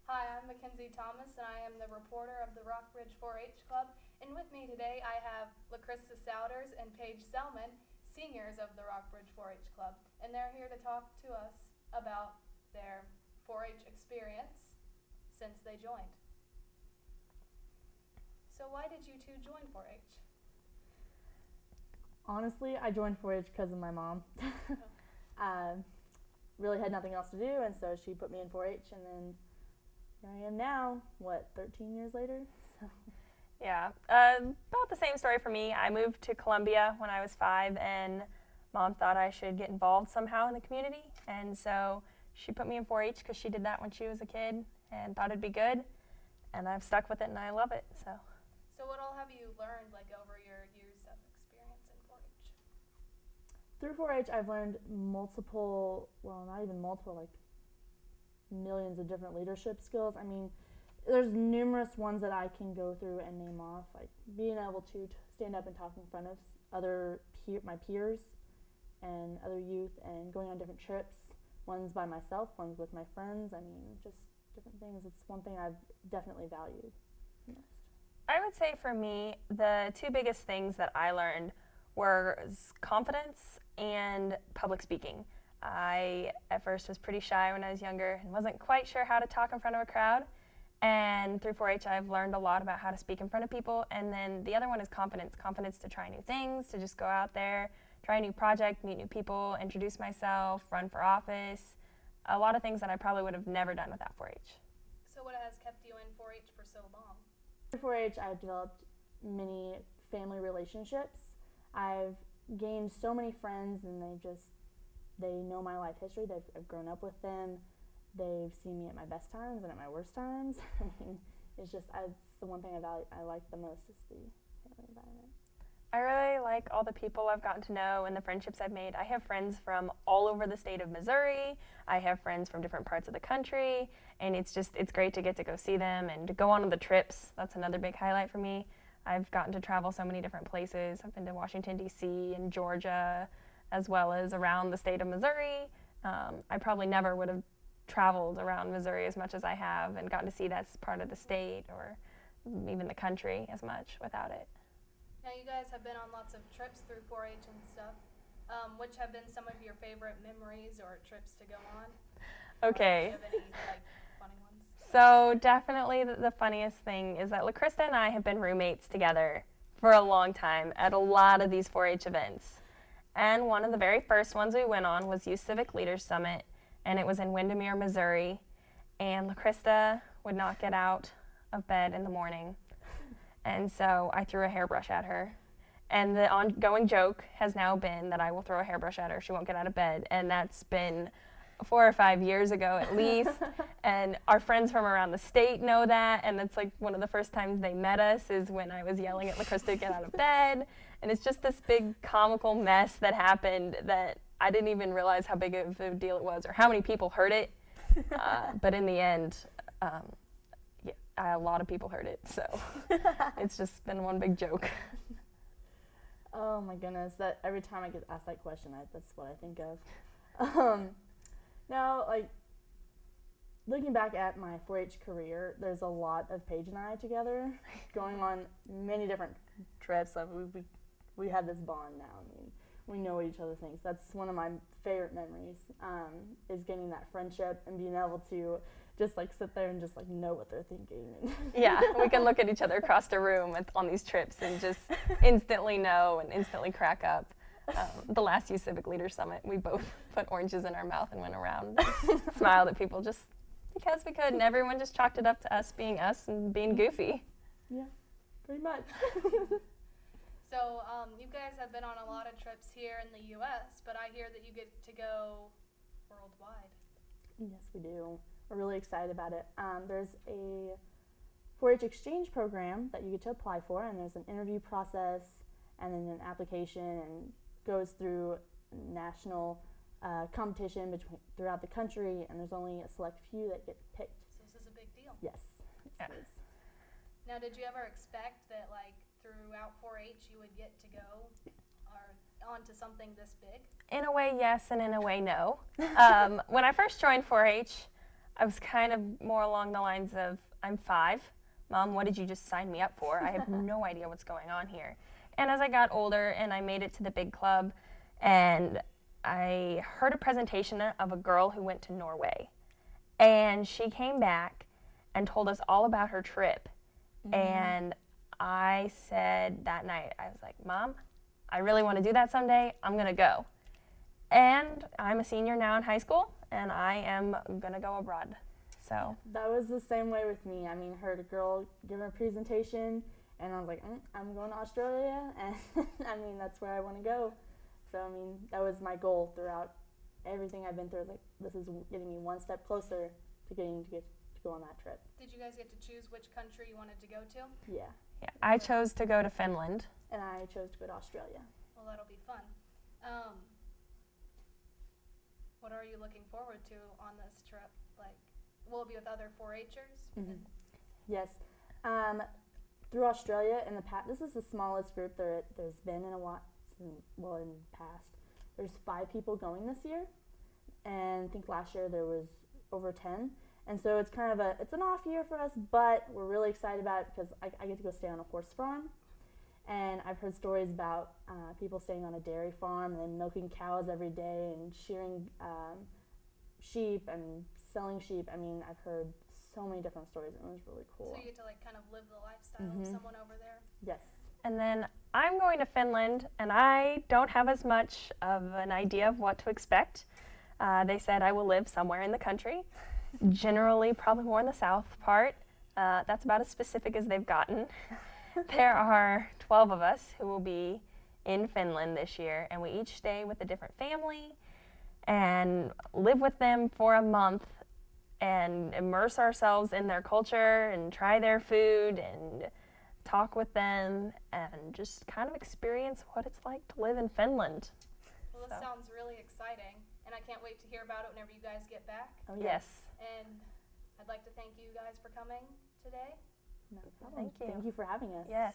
Hi, I'm Mackenzie Thomas, and I am the reporter of the Rockbridge 4-H Club. And with me today, I have LaCrista Souders and Paige Selman, seniors of the Rockbridge 4-H Club. And they're here to talk to us about their 4-H experience since they joined. So why did you two join 4-H? Honestly, I joined 4-H because of my mom. Really had nothing else to do, and so she put me in 4-H, and then here I am now, 13 years later? So. Yeah, about the same story for me. I moved to Columbia when I was 5, and Mom thought I should get involved somehow in the community, and so she put me in 4-H because she did that when she was a kid and thought it'd be good, and I've stuck with it, and I love it. So what all have you learned over your years of experience in 4-H? Through 4-H, I've learned multiple, well, not even multiple, like millions of different leadership skills. I mean, there's numerous ones that I can go through and name off, like being able to stand up and talk in front of my peers and other youth, and going on different trips, ones by myself, ones with my friends. I mean, just different things. It's one thing I've definitely valued most. I would say for me, the two biggest things that I learned were confidence and public speaking. I, at first, was pretty shy when I was younger and wasn't quite sure how to talk in front of a crowd. And through 4-H, I've learned a lot about how to speak in front of people. And then the other one is confidence. Confidence to try new things, to just go out there, try a new project, meet new people, introduce myself, run for office. A lot of things that I probably would have never done without 4-H. So what has kept you in 4-H for so long? Through 4-H, I've developed many family relationships. I've gained so many friends, and they know my life history. I've grown up with them. They've seen me at my best times and at my worst times. I mean, it's the one thing I like the most is the family environment. I really like all the people I've gotten to know and the friendships I've made. I have friends from all over the state of Missouri. I have friends from different parts of the country, and it's great to get to go see them and to go on the trips. That's another big highlight for me. I've gotten to travel so many different places. I've been to Washington, D.C. and Georgia, as well as around the state of Missouri. I probably never would have traveled around Missouri as much as I have and gotten to see that part of the state or even the country as much without it. Now you guys have been on lots of trips through 4-H and stuff. Which have been some of your favorite memories or trips to go on? Okay. Do you have any funny ones? So definitely the funniest thing is that LaCrista and I have been roommates together for a long time at a lot of these 4-H events. And one of the very first ones we went on was Youth Civic Leaders Summit, and it was in Windermere, Missouri. And LaCrista would not get out of bed in the morning. And so I threw a hairbrush at her. And the ongoing joke has now been that I will throw a hairbrush at her. She won't get out of bed. And that's been 4 or 5 years ago at least. And our friends from around the state know that. And it's like one of the first times they met us is when I was yelling at LaCrista to get out of bed. And it's just this big comical mess that happened that I didn't even realize how big of a deal it was or how many people heard it. But in the end, a lot of people heard it. So it's just been one big joke. Oh my goodness! That every time I get asked that question, that's what I think of. Now, looking back at my 4-H career, there's a lot of Paige and I together, going on many different trips. We have this bond now. I mean, we know what each other thinks. That's one of my favorite memories. Is getting that friendship and being able to just sit there and just know what they're thinking. Yeah, we can look at each other across the room on these trips and just instantly know and instantly crack up. The last Youth Civic Leaders Summit, we both put oranges in our mouth and went around and smiled at people just because we could, and everyone just chalked it up to us being us and being goofy. Yeah, pretty much. So you guys have been on a lot of trips here in the U.S., but I hear that you get to go worldwide. Yes, we do. We're really excited about it. There's a 4-H exchange program that you get to apply for, and there's an interview process and then an application, and goes through national competition throughout the country, and there's only a select few that get picked. So this is a big deal. Yes. Yeah. It is. Now, did you ever expect that throughout 4-H you would get to go onto something this big? In a way, yes, and in a way, no. When I first joined 4-H, I was kind of more along the lines of, I'm 5. Mom, what did you just sign me up for? I have no idea what's going on here. And as I got older and I made it to the big club, and I heard a presentation of a girl who went to Norway. And she came back and told us all about her trip. And I said that night, I was like, Mom, I really want to do that someday. I'm going to go. And I'm a senior now in high school, and I am going to go abroad. So That was the same way with me. I mean, I heard a girl give a presentation, and I was like, I'm going to Australia, and I mean, that's where I want to go. So, I mean, that was my goal throughout everything I've been through. I was like, this is getting me one step closer to getting to go on that trip. Did you guys get to choose which country you wanted to go to? Yeah. yeah, I chose to go to Finland. And I chose to go to Australia. Well, that'll be fun. What are you looking forward to on this trip? Like, will it be with other 4-Hers? Yes. Through Australia in the past, this is the smallest group there's been in a while. Well, in the past, there's 5 people going this year, and I think last year there was over 10. And so it's kind of it's an off year for us, but we're really excited about it because I get to go stay on a horse farm. And I've heard stories about people staying on a dairy farm and then milking cows every day and shearing sheep and selling sheep. I mean, I've heard so many different stories, and it was really cool. So you get to like kind of live the lifestyle of someone over there? Yes. And then I'm going to Finland, and I don't have as much of an idea of what to expect. They said I will live somewhere in the country, generally probably more in the south part. That's about as specific as they've gotten. There are 12 of us who will be in Finland this year, and we each stay with a different family and live with them for a month and immerse ourselves in their culture and try their food and talk with them and just kind of experience what it's like to live in Finland. Well, this sounds really exciting, and I can't wait to hear about it whenever you guys get back. Oh, Yes. And I'd like to thank you guys for coming today. No problem. Thank you. Thank you for having us. Yes.